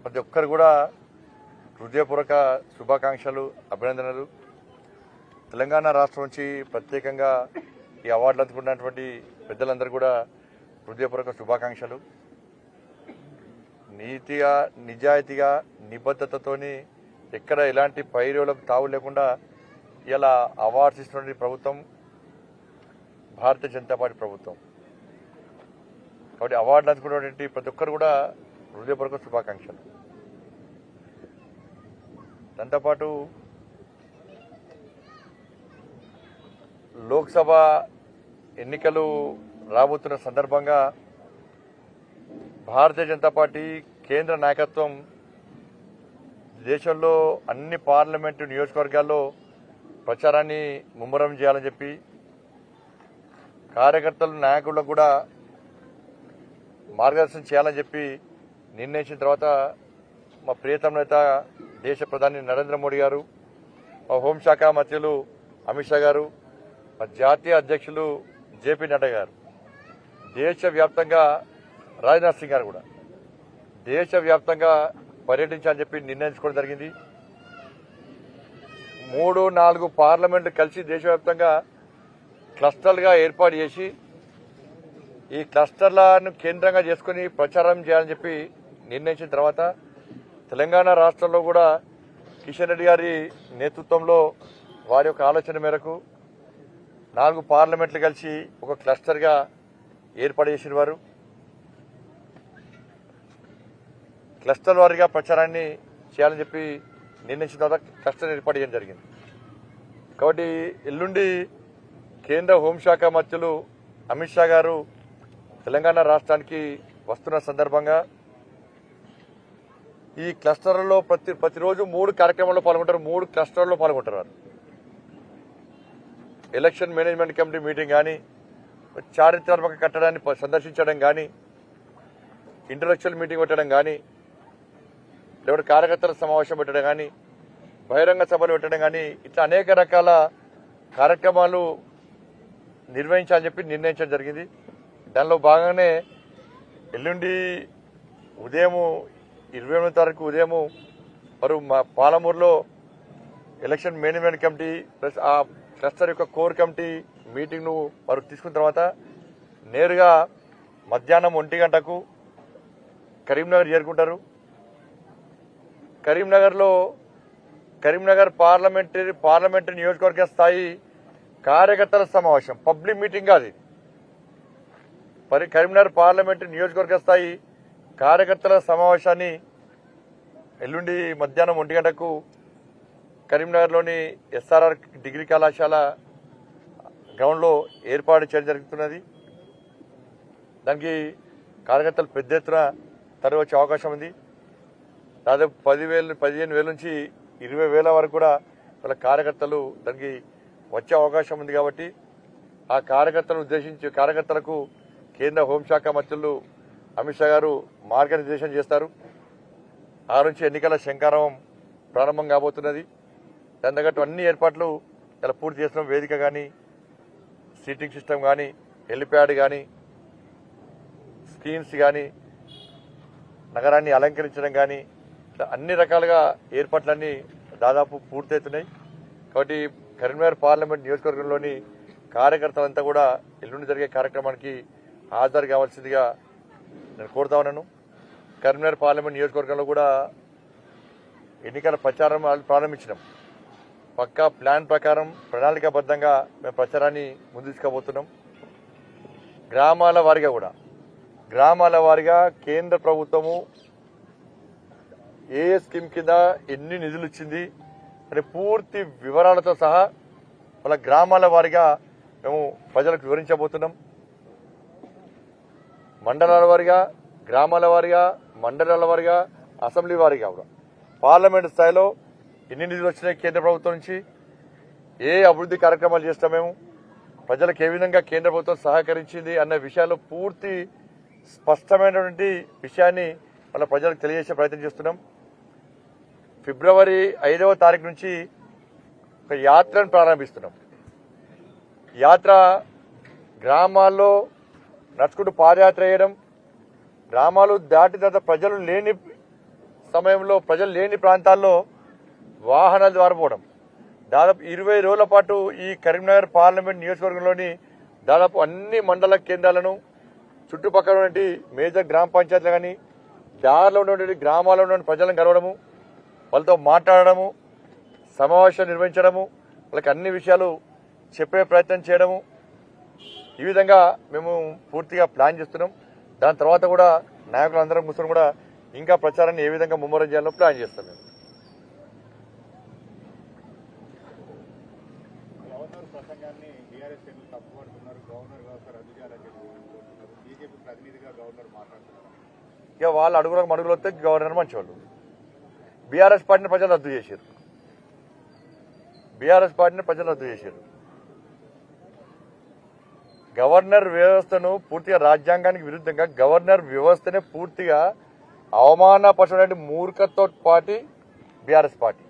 ప్రతి ఒక్కరు కూడా హృదయపూర్వక శుభాకాంక్షలు, అభినందనలు. తెలంగాణ రాష్ట్రం నుంచి ప్రత్యేకంగా ఈ అవార్డులు అందుకున్నటువంటి పెద్దలందరూ కూడా హృదయపూర్వక శుభాకాంక్షలు. నీతిగా, నిజాయితీగా, నిబద్ధతతోని ఎక్కడ ఎలాంటి పైరులకు తావు లేకుండా ఇలా అవార్డ్స్ ఇస్తున్న ప్రభుత్వం భారతీయ జనతా పార్టీ ప్రభుత్వం. కాబట్టి అవార్డులు అందుకున్నటువంటి ప్రతి ఒక్కరు కూడా హృదయపూర్వక శుభాకాంక్షలు. దాంతోపాటు లోక్సభ ఎన్నికలు రాబోతున్న సందర్భంగా భారతీయ జనతా పార్టీ కేంద్ర నాయకత్వం దేశంలో అన్ని పార్లమెంటు నియోజకవర్గాల్లో ప్రచారాన్ని ముమ్మరం చేయాలని చెప్పి కార్యకర్తలు, నాయకులకు కూడా మార్గదర్శనం చేయాలని చెప్పి నిర్ణయించిన తర్వాత మా ప్రియతమ నేత దేశ ప్రధాని నరేంద్ర మోడీ గారు, మా హోంశాఖ మంత్రులు అమిత్ షా గారు, మా జాతీయ అధ్యక్షులు జేపీ నడ్డా గారు, దేశవ్యాప్తంగా రాజ్నాథ్ సింగ్ గారు కూడా దేశవ్యాప్తంగా పర్యటించాలని చెప్పి నిర్ణయించుకోవడం జరిగింది. 3-4 పార్లమెంట్లు కలిసి దేశవ్యాప్తంగా క్లస్టర్లుగా ఏర్పాటు చేసి ఈ క్లస్టర్లను కేంద్రంగా చేసుకుని ప్రచారం చేయాలని చెప్పి నిర్ణయించిన తర్వాత తెలంగాణ రాష్ట్రంలో కూడా కిషన్ రెడ్డి గారి నేతృత్వంలో వారి యొక్క ఆలోచన మేరకు 4 పార్లమెంట్లు కలిసి ఒక క్లస్టర్గా ఏర్పాటు చేసిన వారు క్లస్టర్ వారీగా ప్రచారాన్ని చేయాలని చెప్పి నిర్ణయించిన తర్వాత క్లస్టర్ ఏర్పాటు చేయడం జరిగింది. కాబట్టి ఎల్లుండి కేంద్ర హోంశాఖ మంత్రులు అమిత్ షా గారు తెలంగాణ రాష్ట్రానికి వస్తున్న సందర్భంగా ఈ క్లస్టర్లలో ప్రతిరోజు 3 కార్యక్రమాల్లో పాల్గొంటారు. 3 క్లస్టర్లలో పాల్గొంటారు వారు. ఎలక్షన్ మేనేజ్మెంట్ కమిటీ మీటింగ్ కానీ, చారిత్రాత్మక కట్టడాన్ని సందర్శించడం కానీ, ఇంటలెక్చువల్ మీటింగ్ పెట్టడం కానీ, లేకపోతే కార్యకర్తల సమావేశం పెట్టడం కానీ, బహిరంగ సభలు పెట్టడం కానీ, ఇట్లా అనేక రకాల కార్యక్రమాలు నిర్వహించాలని చెప్పి నిర్ణయించడం జరిగింది. దానిలో భాగంగానే ఎల్లుండి ఉదయం 28వ తారీఖు ఉదయం వారు మా పాలమూరులో ఎలక్షన్ మేనేజ్మెంట్ కమిటీ ప్లస్ ఆ క్లస్టర్ యొక్క కోర్ కమిటీ మీటింగ్ను వారు తీసుకున్న తర్వాత నేరుగా మధ్యాహ్నం 1 గంటకు కరీంనగర్ చేరుకుంటారు. కరీంనగర్ పార్లమెంటరీ నియోజకవర్గ స్థాయి కార్యకర్తల సమావేశం, పబ్లిక్ మీటింగ్ కాదు. కరీంనగర్ పార్లమెంటరీ నియోజకవర్గ స్థాయి కార్యకర్తల సమావేశాన్ని ఎల్లుండి మధ్యాహ్నం 1 గంటకు కరీంనగర్లోని ఎస్ఆర్ఆర్ డిగ్రీ కళాశాల గ్రౌండ్లో ఏర్పాటు చేయడం జరుగుతున్నది. దానికి కార్యకర్తలు పెద్ద ఎత్తున తరలి వచ్చే అవకాశం ఉంది. దాదాపు 15,000 నుంచి 20,000 వరకు కూడా వాళ్ళ కార్యకర్తలు దానికి వచ్చే అవకాశం ఉంది. కాబట్టి ఆ కార్యకర్తలను ఉద్దేశించి కార్యకర్తలకు కేంద్ర హోంశాఖ మంత్రులు అమిత్ షా గారు మార్గనిర్దేశం చేస్తారు. ఆ నుంచి ఎన్నికల శంఖారావం ప్రారంభం కాబోతున్నది. దాని తగ్గట్టు అన్ని ఏర్పాట్లు ఇలా పూర్తి చేస్తున్నాం. వేదిక కానీ, సీటింగ్ సిస్టమ్ కానీ, హెలిప్యాడ్ కానీ, స్క్రీన్స్ కానీ, నగరాన్ని అలంకరించడం కానీ, అన్ని రకాలుగా ఏర్పాట్లన్నీ దాదాపు పూర్తవుతున్నాయి. కాబట్టి కరీంనగర్ పార్లమెంట్ నియోజకవర్గంలోని కార్యకర్తలంతా కూడా ఎల్లుండి జరిగే కార్యక్రమానికి హాజరు కావాల్సిందిగా నేను కోరుతా ఉన్నాను. కరీంనగర్ పార్లమెంట్ నియోజకవర్గంలో కూడా ఎన్నికల ప్రచారం ప్రారంభించినాం. పక్కా ప్లాన్ ప్రకారం ప్రణాళికాబద్ధంగా మేము ప్రచారాన్ని ముందు తీసుకుపోతున్నాం. గ్రామాల వారీగా కేంద్ర ప్రభుత్వము ఏ స్కీమ్ కింద ఎన్ని నిధులు ఇచ్చింది అనే పూర్తి వివరాలతో సహా వాళ్ళ గ్రామాల వారీగా మేము ప్రజలకు వివరించబోతున్నాం. మండలాల వారీగా, గ్రామాల వారీగా, మండలాల వారీగా, అసెంబ్లీ వారీగా కూడా పార్లమెంటు స్థాయిలో ఎన్ని నిధులు వచ్చినాయి కేంద్ర ప్రభుత్వం నుంచి, ఏ అభివృద్ధి కార్యక్రమాలు చేస్తాం, మేము ప్రజలకు ఏ విధంగా కేంద్ర ప్రభుత్వం సహకరించింది అన్న విషయాల్లో పూర్తి స్పష్టమైనటువంటి విషయాన్ని వాళ్ళ ప్రజలకు తెలియజేసే ప్రయత్నం చేస్తున్నాం. ఫిబ్రవరి 5వ తారీఖు నుంచి ఒక యాత్రను ప్రారంభిస్తున్నాం. యాత్ర గ్రామాల్లో నడుచుకుంటూ పాదయాత్ర చేయడం, గ్రామాలు దాటి తర్వాత ప్రజలు లేని సమయంలో ప్రజలు లేని ప్రాంతాల్లో వాహనాల ద్వారా పోవడం, దాదాపు 20 రోజుల పాటు ఈ కరీంనగర్ పార్లమెంట్ నియోజకవర్గంలోని దాదాపు అన్ని మండల కేంద్రాలను చుట్టుపక్కల ఉన్నటువంటి మేజర్ గ్రామ పంచాయతీలు కానీ దారిలో ఉన్నటువంటి గ్రామాల్లో ఉన్న ప్రజలను కలవడము, వాళ్ళతో మాట్లాడడము, సమావేశం నిర్వహించడము, వాళ్ళకి అన్ని విషయాలు చెప్పే ప్రయత్నం చేయడము, ఈ విధంగా మేము పూర్తిగా ప్లాన్ చేస్తున్నాం. దాని తర్వాత కూడా నాయకులందరం కూర్చొని కూడా ఇంకా ప్రచారాన్ని ఏ విధంగా ముమ్మరం చేయాలో ప్లాన్ చేస్తాం. మేము గవర్నర్ ప్రసంగాన్ని టీఆర్ఎస్ ఎందుకు తప్పుపడుతున్నారు? గవర్నర్ వ్యవస్థ రద్దు చేయాలని కోరుతున్నారు. బీజేపీ ప్రతినిధిగా గవర్నర్ మాట్లాడుతున్నారు. ఇక వాళ్ళు అడుగులకు మడుగులు వస్తే గవర్నర్ మంచివాళ్ళు. బీఆర్ఎస్ పార్టీని ప్రజలు రద్దు చేశారు. బీఆర్ఎస్ పార్టీని ప్రజలు రద్దు చేశారు. గవర్నర్ వ్యవస్థను పూర్తిగా రాజ్యాంగానికి విరుద్ధంగా గవర్నర్ వ్యవస్థనే పూర్తిగా అవమానపరచడానికి మూర్ఖత్వ పార్టీ బీఆర్ఎస్ పార్టీ.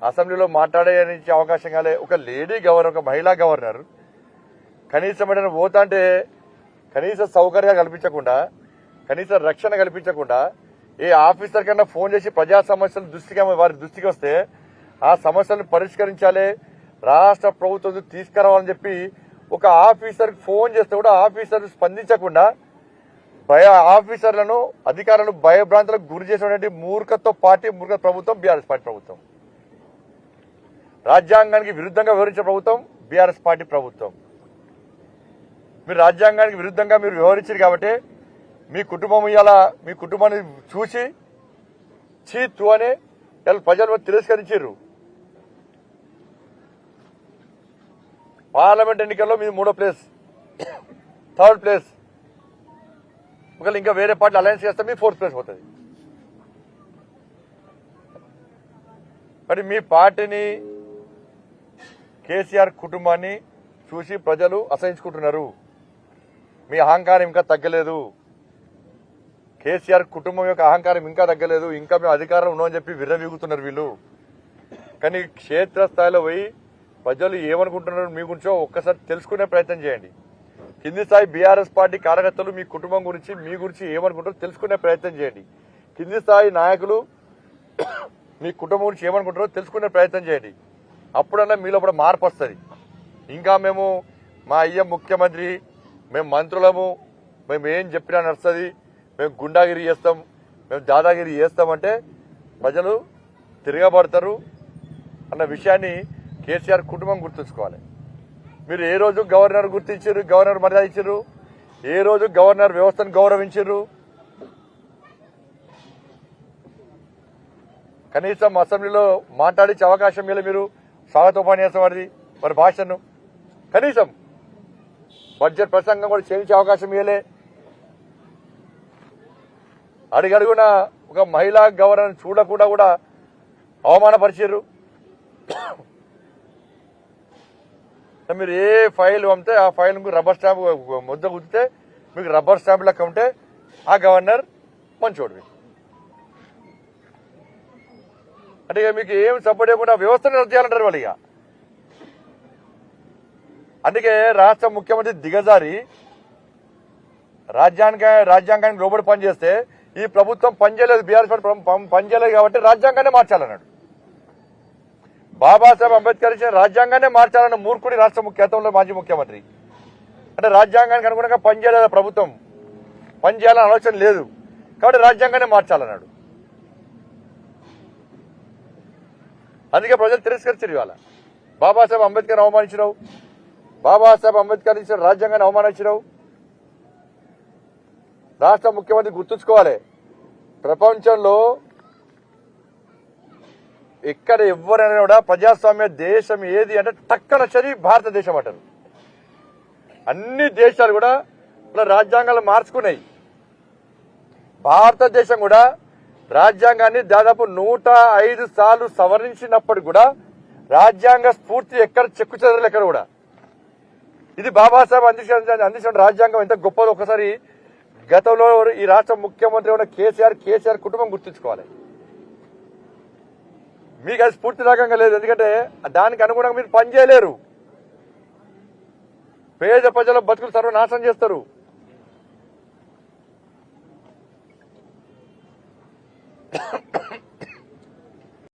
అసెంబ్లీలో మాట్లాడే అవకాశం కాలే. ఒక లేడీ గవర్నర్, ఒక మహిళా గవర్నర్ కనీసం ఏదైనా పోతా అంటే కనీస సౌకర్యాలు కల్పించకుండా, కనీస రక్షణ కల్పించకుండా, ఏ ఆఫీసర్ కన్నా ఫోన్ చేసి ప్రజా సమస్యలు వారి దృష్టికి వస్తే ఆ సమస్యలను పరిష్కరించాలి, రాష్ట్ర ప్రభుత్వం తీసుకురావాలని చెప్పి ఒక ఆఫీసర్ ఫోన్ చేస్తే కూడా ఆఫీసర్ స్పందించకుండా ఆఫీసర్లను, అధికారులను భయభ్రాంతులకు గురి చేసినటువంటి మూర్ఖత్వ పార్టీ, మూర్ఖ ప్రభుత్వం బీఆర్ఎస్ పార్టీ ప్రభుత్వం. రాజ్యాంగానికి విరుద్ధంగా వ్యవహరించే ప్రభుత్వం బీఆర్ఎస్ పార్టీ ప్రభుత్వం. మీరు రాజ్యాంగానికి విరుద్ధంగా మీరు వ్యవహరించారు కాబట్టి మీ కుటుంబం ఇవాళ మీ కుటుంబాన్ని చూసి చీత్తు అని ప్రజలు తిరస్కరించారు. పార్లమెంట్ ఎన్నికల్లో మీరు 3వ ప్లేస్, 3rd ప్లేస్. ఒకవేళ ఇంకా వేరే పార్టీ అలయన్స్ చేస్తే మీ 4th ప్లేస్ పోతుంది. మరి మీ పార్టీని, కేసీఆర్ కుటుంబాన్ని చూసి ప్రజలు అసహించుకుంటున్నారు. మీ అహంకారం ఇంకా తగ్గలేదు. కేసీఆర్ కుటుంబం యొక్క అహంకారం ఇంకా తగ్గలేదు. ఇంకా మేము అధికారం ఉన్నామని చెప్పి విర్రవీగుతున్నారు వీళ్ళు. కానీ క్షేత్రస్థాయిలో పోయి ప్రజలు ఏమనుకుంటున్నారు మీ గురించో ఒక్కసారి తెలుసుకునే ప్రయత్నం చేయండి. కింది స్థాయి బీఆర్ఎస్ పార్టీ కార్యకర్తలు మీ కుటుంబం గురించి, మీ గురించి ఏమనుకుంటారో తెలుసుకునే ప్రయత్నం చేయండి. కింది స్థాయి నాయకులు మీ కుటుంబం గురించి ఏమనుకుంటారో తెలుసుకునే ప్రయత్నం చేయండి. అప్పుడన్నా మీలో కూడా మార్పు వస్తుంది. ఇంకా మేము మా అయ్య ముఖ్యమంత్రి, మేము మంత్రులము, మేము ఏం చెప్పినా నడుస్తుంది, మేము గుండాగిరి చేస్తాం, మేము దాదాగిరి చేస్తామంటే ప్రజలు తిరగబడతారు అన్న విషయాన్ని కేసీఆర్ కుటుంబం గుర్తుంచుకోవాలి. మీరు ఏ రోజు గవర్నర్ గుర్తించారు, గవర్నర్ మర్యాద ఇచ్చారు, ఏ రోజు గవర్నర్ వ్యవస్థను గౌరవించారు? కనీసం అసెంబ్లీలో మాట్లాడించే అవకాశం ఇవ్వలే. మీరు స్వాగతోపన్యాసం వారిది మరి భాషను కనీసం బడ్జెట్ ప్రసంగం కూడా చేయించే అవకాశం ఇవ్వలే. అడుగడుగున ఒక మహిళా గవర్నర్ చూడకుండా కూడా అవమానపరిచారు. మీరు ఏ ఫైల్ పంపితే ఆ ఫైల్ రబ్బర్ స్టాంప్ ముద్ద గుర్తితే మీకు రబ్బర్ స్టాంప్ లెక్క ఉంటే ఆ గవర్నర్ మంచోడు. అంటే ఇక మీకు ఏం సపోర్ట్ చేయకుండా వ్యవస్థను రద్దు చేయాలంటారు వాళ్ళు. ఇక అందుకే రాష్ట్ర ముఖ్యమంత్రి దిగజారి రాజ్యాంగానికి లోబడి పనిచేస్తే ఈ ప్రభుత్వం పనిచేయలేదు, బీఆర్ఎస్ పనిచేయలేదు కాబట్టి రాజ్యాంగాన్ని మార్చాలన్నాడు. బాబాసాహెబ్ అంబేద్కర్ ఇచ్చిన రాజ్యాంగాన్ని మార్చాలన్న మూర్ఖుడి రాష్ట్ర గతంలో మాజీ ముఖ్యమంత్రి. అంటే రాజ్యాంగానికి అనుగుణంగా పనిచేయలేదు ప్రభుత్వం, పనిచేయాలని ఆలోచన లేదు కాబట్టి రాజ్యాంగాన్ని మార్చాలన్నాడు. అందుకే ప్రజలు తిరస్కరించారు. ఇవాళ బాబాసాహెబ్ అంబేద్కర్ అవమానించినావు, బాబాసాహెబ్ అంబేద్కర్ ఇచ్చిన రాజ్యాంగాన్ని అవమానించినావు. రాష్ట్ర ముఖ్యమంత్రి గుర్తుంచుకోవాలి, ప్రపంచంలో ఎక్కడ ఎవరైనా కూడా ప్రజాస్వామ్య దేశం ఏది అంటే టక్కన వచ్చేది భారతదేశం అంటారు. అన్ని దేశాలు కూడా రాజ్యాంగాలు మార్చుకున్నాయి. భారతదేశం కూడా రాజ్యాంగాన్ని దాదాపు 105 సార్లు సవరించినప్పటికి కూడా రాజ్యాంగ స్ఫూర్తి ఎక్కడ చెక్కు చెదరలు ఎక్కడ కూడా. ఇది బాబాసాహెబ్ అందించిన రాజ్యాంగం ఎంత గొప్పదో ఒకసారి గతంలో ఈ రాష్ట్ర ముఖ్యమంత్రి ఉన్న కేసీఆర్ కుటుంబం గుర్తుంచుకోవాలి. మీకు అది స్ఫూర్తి రకంగా లేదు, ఎందుకంటే దానికి అనుగుణంగా మీరు పనిచేయలేరు. పేద ప్రజల బతుకులు సర్వనాశనం చేస్తారు. చేస్తున్నారు